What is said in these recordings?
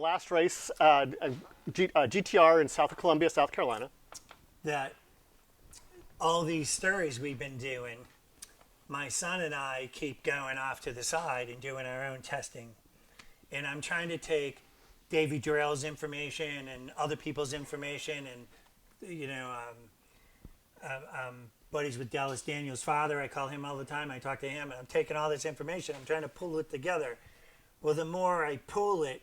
last race, GTR in South of Columbia, South Carolina. That all these stories we've been doing, my son and I keep going off to the side and doing our own testing. And I'm trying to take Davey Durrell's information and other people's information, and buddies with Dallas Daniels' father. I call him all the time. I talk to him, and I'm taking all this information. I'm trying to pull it together. Well, the more I pull it,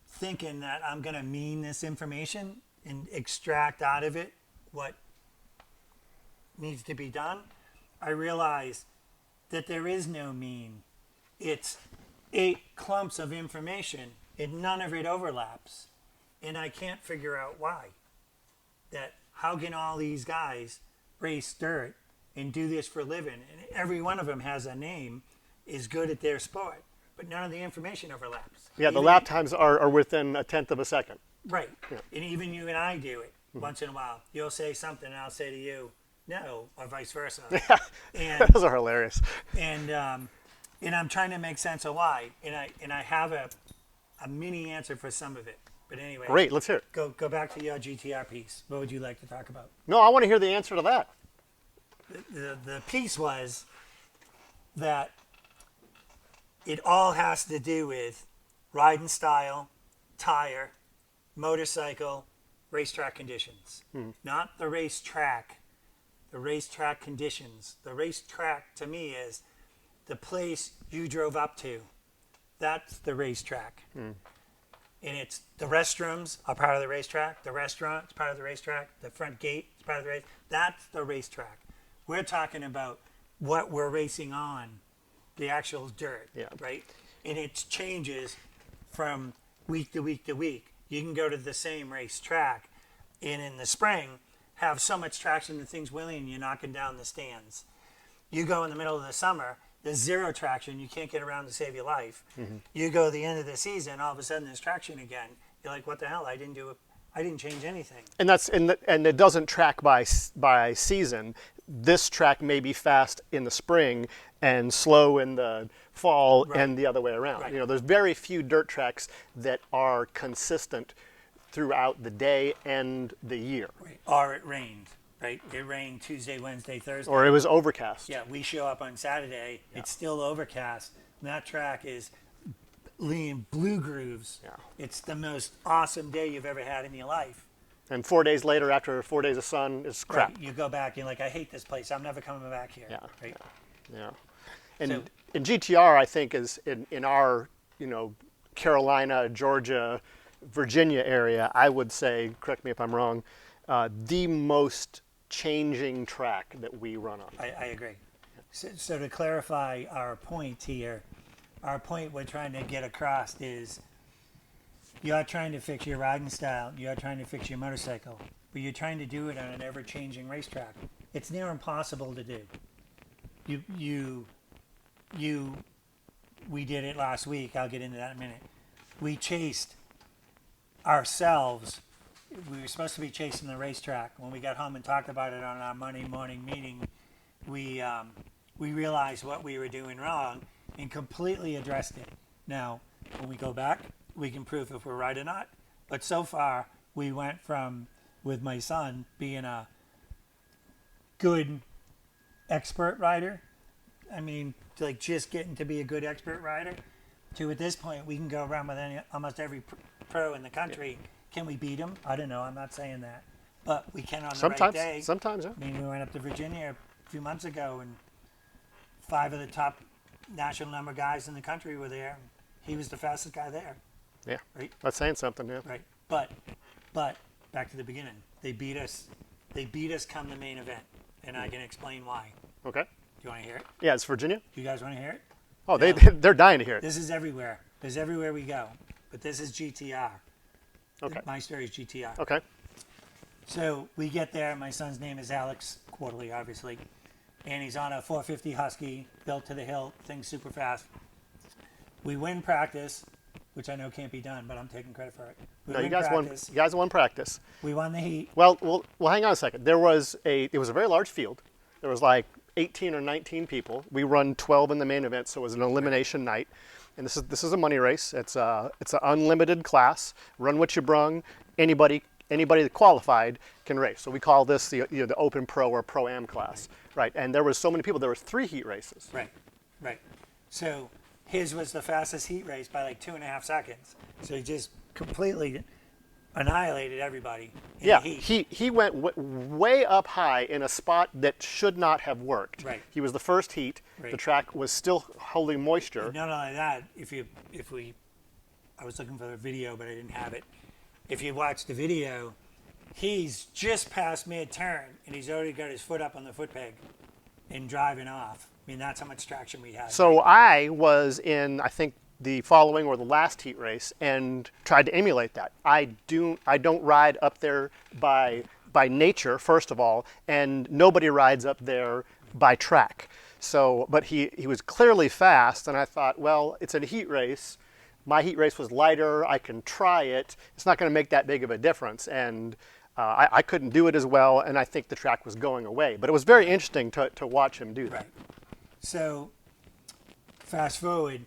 thinking that I'm going to mean this information and extract out of it what needs to be done, I realize that there is no mean. It's 8 clumps of information and none of it overlaps. And I can't figure out why. That how can all these guys race dirt and do this for a living? And every one of them has a name, is good at their sport, but none of the information overlaps. Yeah, the lap times are within 1/10 of a second. Right. Yeah. And even you and I do it once in a while. You'll say something and I'll say to you, no, or vice versa. Yeah, And those are hilarious. and I'm trying to make sense of why. And I have a mini answer for some of it. But anyway. Great, let's hear it. Go back to your GTR piece. What would you like to talk about? No, I want to hear the answer to that. The piece was that it all has to do with riding style, tire, motorcycle, racetrack conditions. Not the racetrack, the racetrack conditions. The racetrack to me is the place you drove up to. That's the racetrack. And it's the restrooms are part of the racetrack, the restaurant is part of the racetrack, the front gate is part of the race. That's the racetrack. We're talking about what we're racing on, the actual dirt, right? And it changes from week to week to week. You can go to the same racetrack and in the spring have so much traction that things willing and you're knocking down the stands. You go in the middle of the summer, there's zero traction, you can't get around to save your life. You go to the end of the season, all of a sudden there's traction again. You're like, what the hell? I didn't change anything. And and it doesn't track by season. This track may be fast in the spring and slow in the fall, and the other way around. Right. You know, there's very few dirt tracks that are consistent throughout the day and the year. Right. Or it rained, right? It rained Tuesday, Wednesday, Thursday. Or it was overcast. Yeah, we show up on Saturday, it's still overcast. And that track is laying blue grooves. Yeah. It's the most awesome day you've ever had in your life. And 4 days later, after 4 days of sun, it's crap. Right. You go back, you're like, I hate this place. I'm never coming back here. Yeah. Right? Yeah. And So- in GTR, I think is in our, Carolina, Georgia, Virginia area, I would say, correct me if I'm wrong, the most changing track that we run on. I agree. So to clarify our point here, our point we're trying to get across is you're trying to fix your riding style, you're trying to fix your motorcycle, but you're trying to do it on an ever-changing racetrack. It's near impossible to do. We did it last week. I'll get into that in a minute. We chased ourselves. We were supposed to be chasing the racetrack. When we got home and talked about it on our Monday morning meeting, we realized what we were doing wrong and completely addressed it. Now, when we go back, we can prove if we're right or not. But so far, we went from, with my son, being a good expert rider, like just getting to be a good expert rider, to at this point, we can go around with almost every pro in the country. Can we beat them? I don't know. I'm not saying that. But we can on the right day. Sometimes, yeah. We went up to Virginia a few months ago, and 5 of the top national number guys in the country were there. He was the fastest guy there. Yeah. Right? That's saying something, yeah. Right. But back to the beginning. They beat us. They beat us come the main event, and I can explain why. Okay. Do you want to hear it? Yeah, it's Virginia. Do you guys want to hear it? Oh, No. they're dying to hear it. This is everywhere. This is everywhere we go. But this is GTR. Okay. My story is GTR. Okay. So we get there. My son's name is Alex Quarterley, obviously. And he's on a 450 Husky, built to the hilt, thing's super fast. We win practice, which I know can't be done, but I'm taking credit for it. No, you guys won practice. We won the heat. Well, hang on a second. It was a very large field. There was like 18 or 19 people. We run 12 in the main event, so it was an elimination night. and this is a money race. It's an unlimited class. Run what you brung. Anybody that qualified can race. So we call this the Open Pro or Pro Am class, right? And there was so many people. There was 3 heat races. Right, right. So his was the fastest heat race by like 2.5 seconds. So he just completely annihilated everybody in Yeah, the heat. he went way up high in a spot that should not have worked. Right. He was the first heat. Right. The track was still holding moisture. Not only that, I was looking for the video, but I didn't have it. If you watch the video, he's just past mid-turn, and he's already got his foot up on the foot peg and driving off. I mean, that's how much traction we had. So I was in, I think, the following or the last heat race and tried to emulate that. I don't ride up there by nature, first of all, and nobody rides up there by track. So, but he was clearly fast, and I thought, well, it's a heat race. My heat race was lighter. I can try it. It's not going to make that big of a difference. And I couldn't do it as well, and I think the track was going away. But it was very interesting to watch him do that. Right. So, fast forward,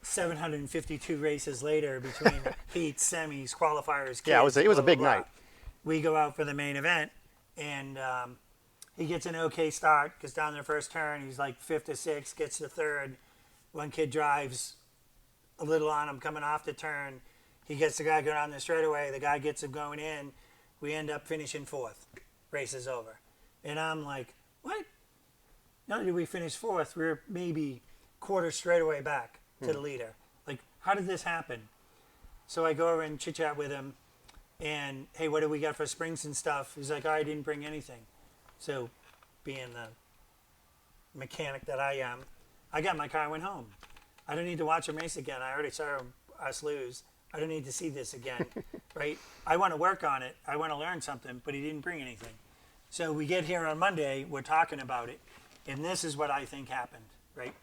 752 races later between heats, semis, qualifiers, kids, Yeah, it was a big blah, blah. night. We go out for the main event, and he gets an okay start, gets down the first turn. He's like 5th or 6th, gets to 3rd. One kid drives a little on him coming off the turn. He gets the guy going down the straightaway. The guy gets him going in. We end up finishing 4th. Race is over. And I'm like, what? Not only did we finish 4th, we were maybe quarter straightaway back to the leader. Like, how did this happen? So I go over and chit chat with him, and hey, what do we got for springs and stuff? He's like, I didn't bring anything. So, being the mechanic that I am, I got in my car and went home. I don't need to watch him race again. I already saw us lose. I don't need to see this again, right? I want to work on it. I want to learn something, but he didn't bring anything. So we get here on Monday, we're talking about it, and this is what I think happened, right?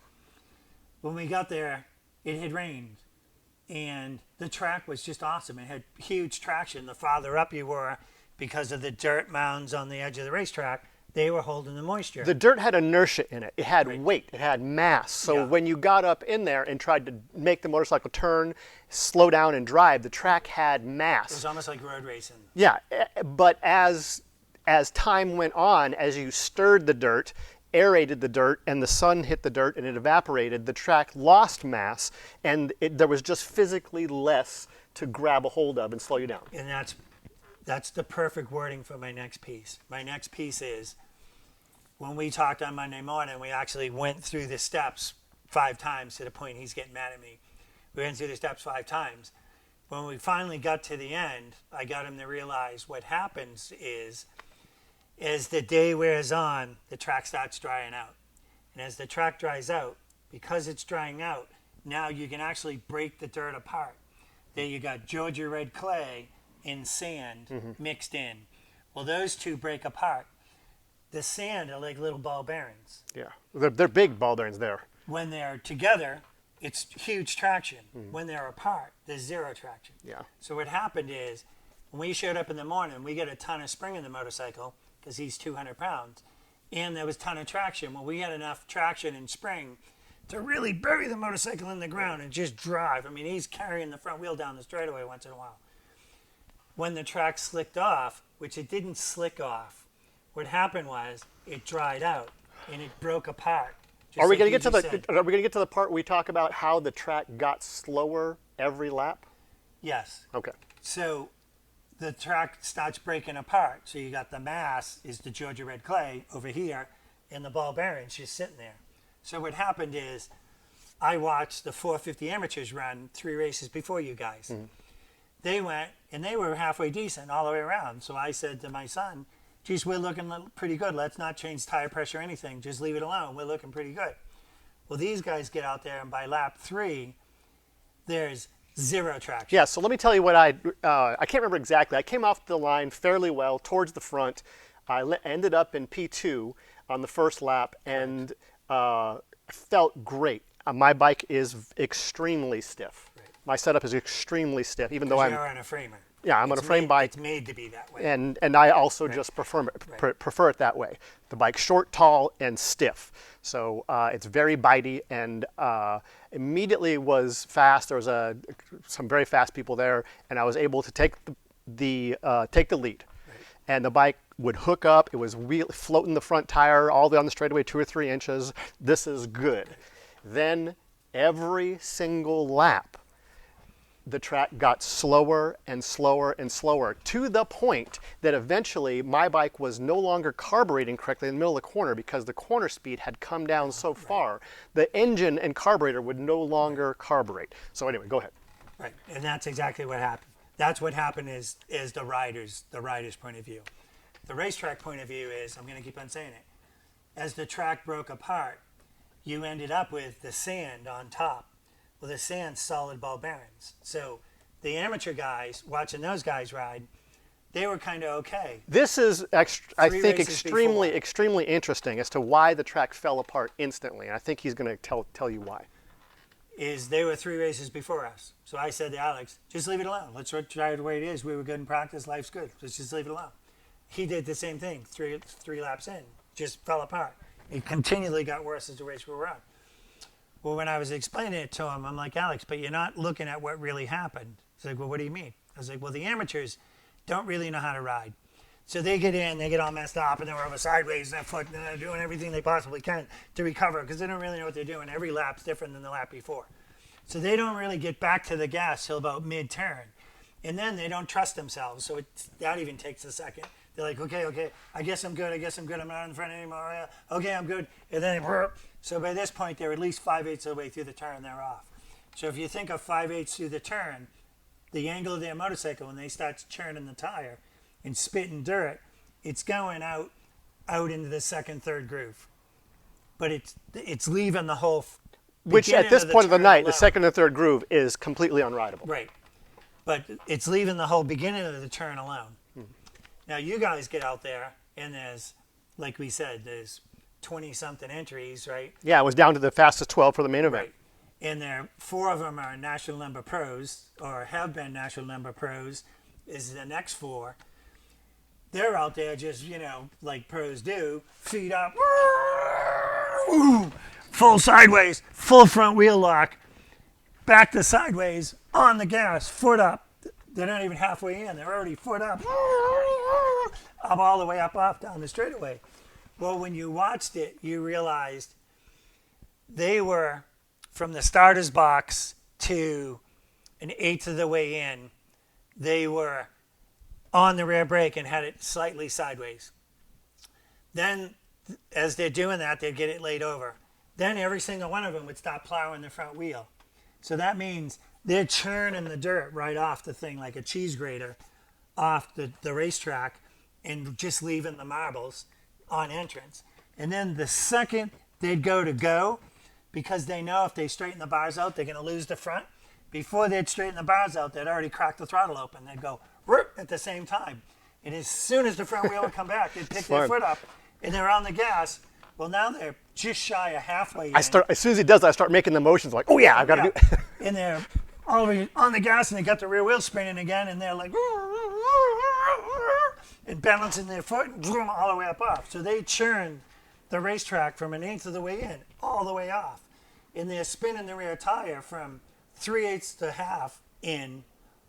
When we got there, it had rained, and the track was just awesome. It had huge traction. The farther up you were, because of the dirt mounds on the edge of the racetrack, they were holding the moisture. The dirt had inertia in it. It had weight. It had mass. So when you got up in there and tried to make the motorcycle turn, slow down and drive, the track had mass. It was almost like road racing. Yeah, but as time went on, as you stirred the dirt, aerated the dirt, and the sun hit the dirt and it evaporated, the track lost mass, and there was just physically less to grab a hold of and slow you down. And that's the perfect wording for my next piece. My next piece is, when we talked on Monday morning, we actually went through the steps 5 times to the point he's getting mad at me. We went through the steps 5 times. When we finally got to the end, I got him to realize what happens is, as the day wears on, the track starts drying out. And as the track dries out, because it's drying out, now you can actually break the dirt apart. There you got Georgia red clay and sand mixed in. Well, those two break apart. The sand are like little ball bearings. Yeah, they're big ball bearings there. When they're together, it's huge traction. When they're apart, there's 0 traction. Yeah. So what happened is, when we showed up in the morning, we got a ton of spring in the motorcycle, because he's 200 pounds, and there was a ton of traction. Well, we had enough traction and spring to really bury the motorcycle in the ground and just drive. I mean, he's carrying the front wheel down the straightaway once in a while. When the track slicked off, which it didn't slick off, what happened was it dried out and it broke apart. Are we going to get to the part where we talk about how the track got slower every lap? Yes. Okay. So the track starts breaking apart. So you got the mass is the Georgia red clay over here, and the ball bearings just sitting there. So what happened is, I watched the 450 amateurs run 3 races before you guys. They went, and they were halfway decent all the way around. So I said to my son, geez, we're looking pretty good. Let's not change tire pressure or anything. Just leave it alone. We're looking pretty good. Well, these guys get out there, and by lap 3, there's 0 traction. Yeah, so let me tell you what I can't remember exactly. I came off the line fairly well towards the front. I ended up in P2 on the first lap and felt great. My bike is extremely stiff. Right. My setup is extremely stiff, even though You're on a framer. I'm on a frame bike. It's made to be that way. And I also just prefer it that way. The bike's short, tall, and stiff. So it's very bitey, and immediately was fast. There was some very fast people there, and I was able to take the lead. And the bike would hook up. It was floating the front tire all the way on the straightaway 2 or 3 inches. This is good. Then every single lap, the track got slower and slower and slower, to the point that eventually my bike was no longer carbureting correctly in the middle of the corner because the corner speed had come down so far. The engine and carburetor would no longer carburate. So anyway, go ahead. Right, and that's exactly what happened. That's what happened is the rider's point of view. The racetrack point of view is, I'm going to keep on saying it, as the track broke apart, you ended up with the sand on top. Well, the sand's solid ball bearings. So the amateur guys, watching those guys ride, they were kind of okay. This is, I think, extremely interesting as to why the track fell apart instantly. And I think he's going to tell you why. Is they were 3 races before us. So I said to Alex, just leave it alone. Let's try it the way it is. We were good in practice. Life's good. Let's just leave it alone. He did the same thing three laps in. Just fell apart. It continually got worse as the race wore on. Well, when I was explaining it to him, I'm like, Alex, but you're not looking at what really happened. He's like, well, what do you mean? I was like, well, the amateurs don't really know how to ride. So they get in, they get all messed up, and they're over sideways, and they're doing everything they possibly can to recover because they don't really know what they're doing. Every lap's different than the lap before. So they don't really get back to the gas till about mid-turn. And then they don't trust themselves, so that even takes a second. They're like, okay, I guess I'm good, I'm not in front anymore. Okay, I'm good. And then so by this point, they're at least 5/8 of the way through the turn, they're off. So if you think of 5/8 through the turn, the angle of their motorcycle, when they start churning the tire and spitting dirt, it's going out into the second, third groove. But it's leaving the whole which at this point of the night, the second and third groove is completely unrideable. Right. But it's leaving the whole beginning of the turn alone. Now you guys get out there, and there's, like we said, there's 20-something entries, right? Yeah, it was down to the fastest 12 for the main event. Right. And 4 of them are national number pros, or have been national number pros, is the next 4. They're out there just, like pros do, feet up, full sideways, full front wheel lock, back to sideways, on the gas, foot up. They're not even halfway in. They're already foot up all the way up off down the straightaway. Well, when you watched it, you realized they were, from the starter's box to an eighth of the way in, they were on the rear brake and had it slightly sideways. Then, as they're doing that, they'd get it laid over. Then every single one of them would stop plowing the front wheel. So that means they're churning the dirt right off the thing like a cheese grater off the racetrack and just leaving the marbles on entrance. And then the second they'd go, because they know if they straighten the bars out, they're going to lose the front. Before they'd straighten the bars out, they'd already cracked the throttle open. They'd go at the same time. And as soon as the front wheel would come back, they'd pick their foot up, and they're on the gas. Well, now they're just shy of halfway in. As soon as he does that, I start making the motions like, oh yeah, I've got to do And they're all the way on the gas, and they got the rear wheel spinning again, and they're like, and balancing their foot, and all the way up off. So they churned the racetrack from an eighth of the way in, all the way off. And they're spinning the rear tire from 3/8 to half in,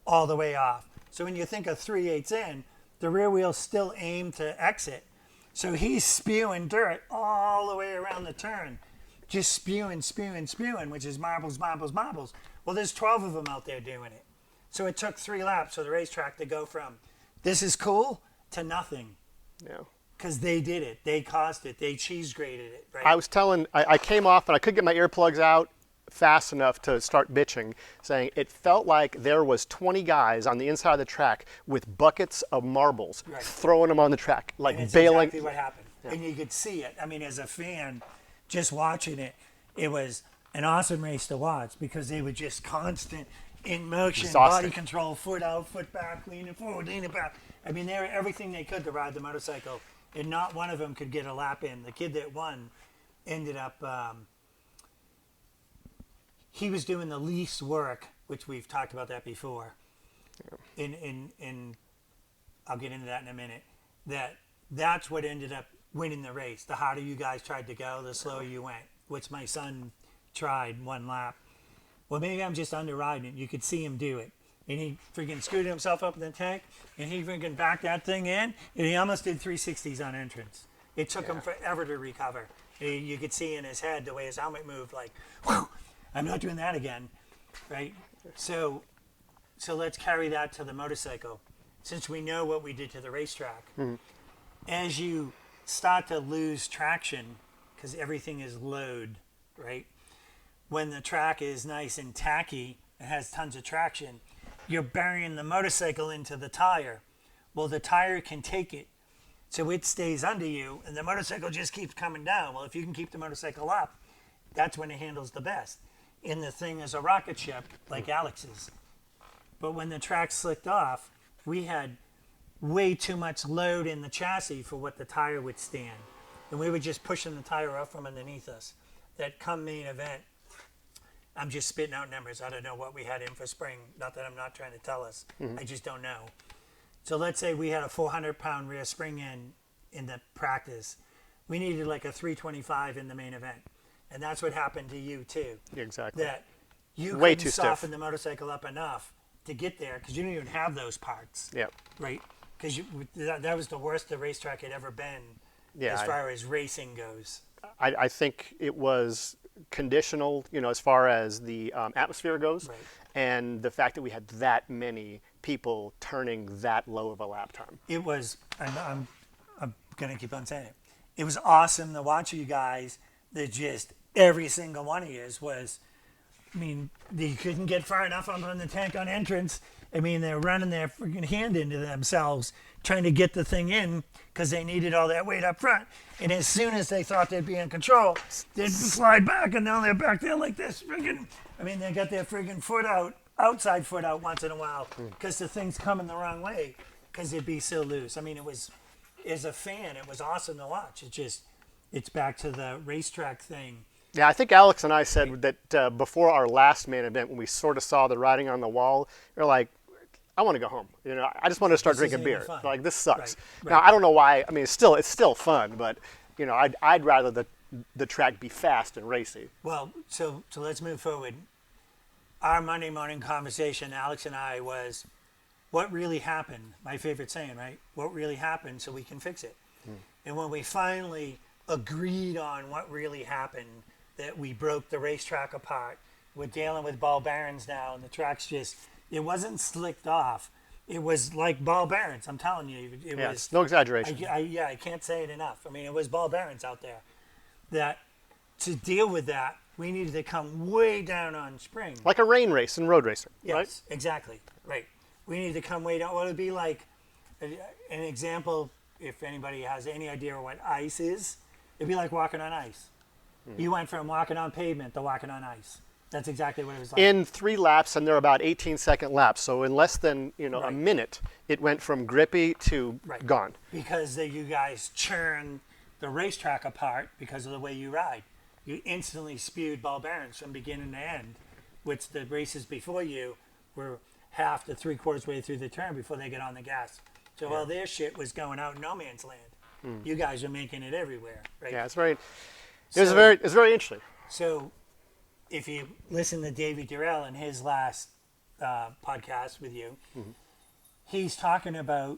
all the way off. So when you think of 3/8 in, the rear wheel's still aimed to exit. So he's spewing dirt all the way around the turn. Just spewing, which is marbles. Well, there's 12 of them out there doing it. So it took 3 laps for the racetrack to go from this is cool to nothing. Yeah. Because they did it. They caused it. They cheese grated it. Right? I came off and I couldn't get my earplugs out fast enough to start bitching, saying it felt like there was 20 guys on the inside of the track with buckets of marbles, throwing them on the track, like and it's bailing. Exactly what happened. Yeah. And you could see it. I mean, as a fan, just watching it, it was an awesome race to watch because they were just constant in motion, exhausting. Body control, foot out, foot back, leaning forward, leaning back. I mean, they were everything they could to ride the motorcycle, and not one of them could get a lap in. The kid that won ended up, he was doing the least work which we've talked about that before. In I'll get into that in a minute. That's what ended up winning the race. The harder you guys tried to go, the slower you went, which my son tried one lap. Well, maybe I'm just underriding it. You could see him do it. And he freaking screwed himself up in the tank, and he freaking backed that thing in, and he almost did 360s on entrance. It took him forever to recover. You could see in his head the way his helmet moved, like, whew, I'm not doing that again, right? So let's carry that to the motorcycle. Since we know what we did to the racetrack, as you start to lose traction, because everything is load, right? When the track is nice and tacky, it has tons of traction, you're burying the motorcycle into the tire. Well, the tire can take it, so it stays under you, and the motorcycle just keeps coming down. Well, if you can keep the motorcycle up, that's when it handles the best. And the thing is a rocket ship, like Alex's. But when the track slicked off, we had way too much load in the chassis for what the tire would stand. And we were just pushing the tire up from underneath us. That come main event, I'm just spitting out numbers. I don't know what we had in for spring. Not that I'm not trying to tell us. I just don't know. So let's say we had a 400-pound rear spring in the practice. We needed like a 325 in the main event. And that's what happened to you too. Exactly. That you Way couldn't too stiff. soften the motorcycle up enough to get there because you didn't even have those parts. Yep. Right? Because that was the worst the racetrack had ever been as far as racing goes. I think it was conditional, as far as the atmosphere goes, Right. and the fact that we had that many people turning that low of a lap time. It was, and I'm going to keep on saying it. It was awesome to watch you guys. That just every single one of yous was, they couldn't get far enough up on the tank on entrance. They're running their freaking hand into themselves trying to get the thing in because they needed all that weight up front. And as soon as they thought they'd be in control, they'd slide back, and now they're back there like this. They got their friggin' foot out, outside foot out once in a while because the thing's coming the wrong way because it'd be so loose. It was, as a fan, it was awesome to watch. It's back to the racetrack thing. Yeah, I think Alex and I said that before our last main event, when we sort of saw the writing on the wall, we were like, I want to go home. I just want to start drinking beer. Like, this sucks. Right. Now, I don't know why. It's still fun, but I'd rather the track be fast and racy. Well, so let's move forward. Our Monday morning conversation, Alex and I, was what really happened. My favorite saying, right? What really happened so we can fix it. And when we finally agreed on what really happened, that we broke the racetrack apart, we're dealing with ball bearings now, and the track's just, it wasn't slicked off. It was like ball bearings, I'm telling you. It was no exaggeration. I can't say it enough. It was ball bearings out there. That to deal with that, we needed to come way down on spring. Like a rain race and road racer, Yes, right? exactly. Right. We needed to come way down. Well, it'd be like an example, if anybody has any idea what ice is, it'd be like walking on ice. You went from walking on pavement to walking on ice. That's exactly what it was like. In 3 laps, and they're about 18-second laps. So in less than a Right. minute, it went from grippy to gone. Because you guys churn the racetrack apart because of the way you ride. You instantly spewed ball bearings from beginning to end, which the races before you were half to 3/4 way through the turn before they get on the gas. So all their shit was going out in no man's land. You guys are making it everywhere, right? Yeah, it's very. It's very interesting. So, if you listen to Davey Durrell in his last podcast with you, he's talking about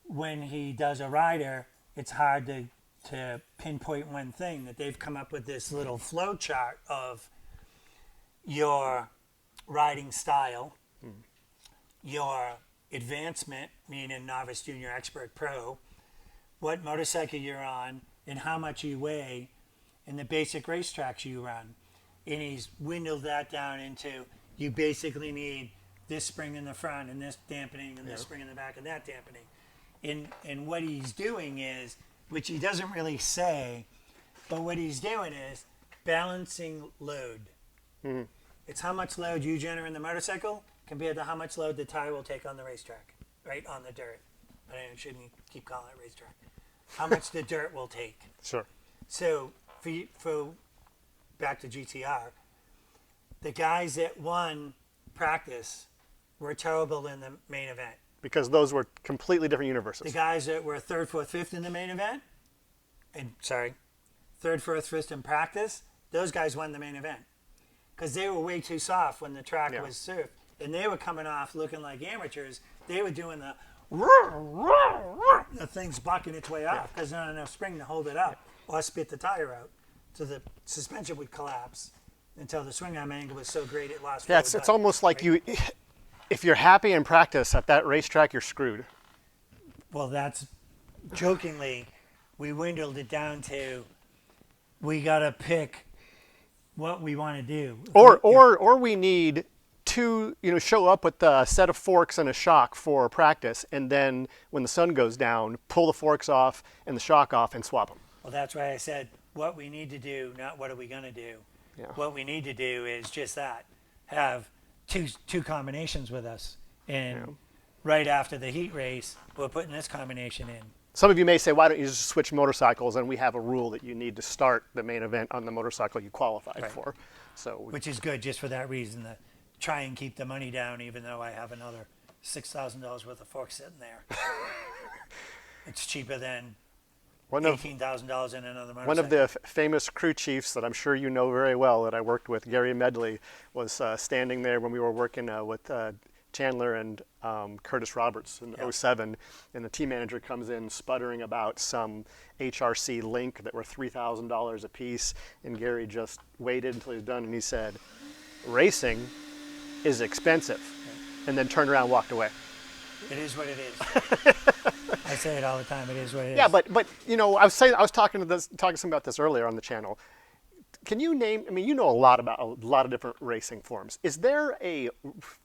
when he does a rider, it's hard to pinpoint one thing. That they've come up with this little flow chart of your riding style, your advancement, meaning novice, junior, expert, pro, what motorcycle you're on, and how much you weigh, and the basic racetracks you run. And he's dwindled that down into, you basically need this spring in the front and this dampening and this spring in the back and that dampening. And what he's doing is, which he doesn't really say, but what he's doing is balancing load. It's how much load you generate in the motorcycle compared to how much load the tire will take on the racetrack, right, on the dirt. But I shouldn't keep calling it racetrack. How much the dirt will take. Sure. So, for back to GTR, the guys that won practice were terrible in the main event. Because those were completely different universes. The guys that were third, fourth, fifth in the main event, third, fourth, fifth in practice, those guys won the main event. Because they were way too soft when the track was surfed. And they were coming off looking like amateurs. They were doing the thing's bucking its way off because there's not enough spring to hold it up or spit the tire out. So the suspension would collapse until the swing arm angle was so great it lost. Yeah, it's almost like if you're happy in practice at that racetrack, you're screwed. Well, that's jokingly, we dwindled it down to we got to pick what we want to do. Or we need to show up with a set of forks and a shock for practice, and then when the sun goes down, pull the forks off and the shock off and swap them. Well, that's why I said what we need to do, not what are we going to do. Yeah. What we need to do is just that, have two combinations with us, and right after the heat race, we're putting this combination in. Some of you may say, why don't you just switch motorcycles? And we have a rule that you need to start the main event on the motorcycle you qualified for. Which is good just for that reason, to try and keep the money down, even though I have another $6,000 worth of forks sitting there. It's cheaper than $18,000 in another motorcycle. One of the famous crew chiefs that I'm sure you know very well that I worked with, Gary Medley, was standing there when we were working with Chandler and Curtis Roberts in '07, and the team manager comes in sputtering about some HRC link that were $3,000 a piece, and Gary just waited until he was done, and he said, "Racing is expensive," and then turned around and walked away. It is what it is. I say it all the time. It is what it is. Yeah, but I was talking to something about this earlier on the channel. Can you name? I mean, you know a lot about a lot of different racing forms. Is there a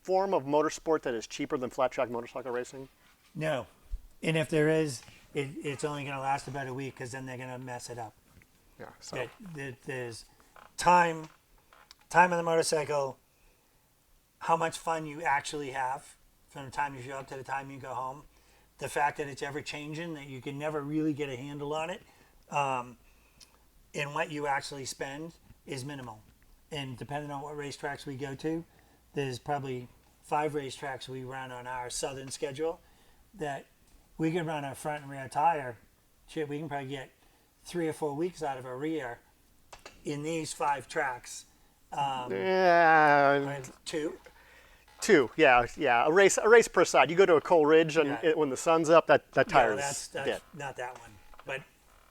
form of motorsport that is cheaper than flat track motorcycle racing? No, and if there is, it's only going to last about a week because then they're going to mess it up. Yeah. So there's time on the motorcycle, how much fun you actually have from the time you show up to the time you go home. The fact that it's ever changing, that you can never really get a handle on it, and what you actually spend is minimal. And depending on what racetracks we go to, there's probably 5 racetracks we run on our southern schedule that we can run our front and rear tire. Shit, we can probably get 3 or 4 weeks out of a rear in these 5 tracks. Two, yeah. A race per side. You go to a Coal Ridge, and when the sun's up, that tire's that's dead. Not that one. But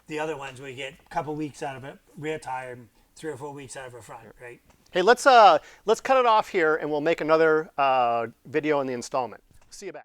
the other ones, we get a couple weeks out of a rear tire and 3 or 4 weeks out of a front, right? Hey, let's cut it off here, and we'll make another video in the installment. See you back.